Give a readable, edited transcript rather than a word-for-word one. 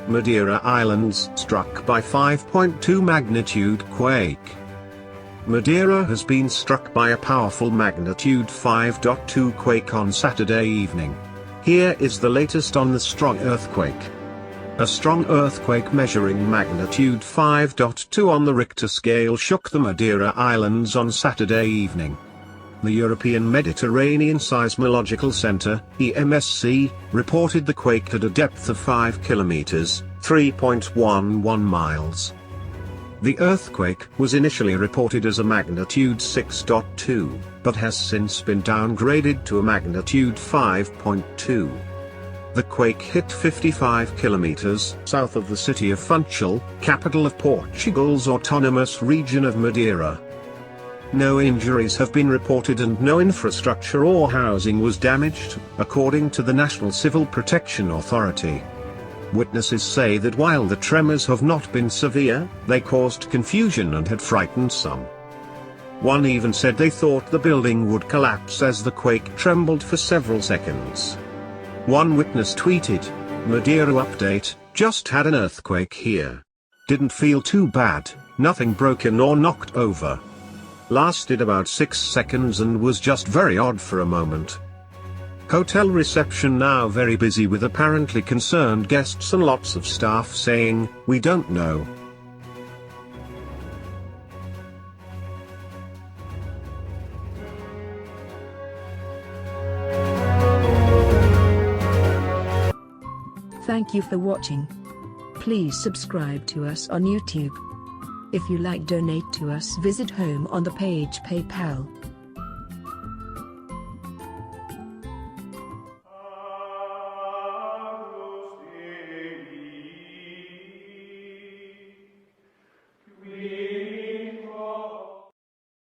Madeira Islands struck by 5.2 magnitude quake. Madeira has been struck by a powerful magnitude 5.2 quake on Saturday evening. Here is the latest on the strong earthquake. A strong earthquake measuring magnitude 5.2 on the Richter scale shook the Madeira Islands on Saturday evening. The European Mediterranean Seismological Center, EMSC, reported the quake at a depth of 5 kilometers, 3.11 miles. The earthquake was initially reported as a magnitude 6.2, but has since been downgraded to a magnitude 5.2. The quake hit 55 kilometers south of the city of Funchal, capital of Portugal's autonomous region of Madeira. No injuries have been reported and no infrastructure or housing was damaged, according to the National Civil Protection Authority. Witnesses say that while the tremors have not been severe, they caused confusion and had frightened some. One even said they thought the building would collapse as the quake trembled for several seconds. One witness tweeted, "Madeira update, just had an earthquake here. Didn't feel too bad, nothing broken or knocked over. Lasted about 6 seconds and was just very odd for a moment." Hotel reception now very busy with apparently concerned guests and lots of staff saying, "We don't know." Thank you for watching. Please subscribe to us on YouTube. If you like, donate to us, visit home on the page PayPal.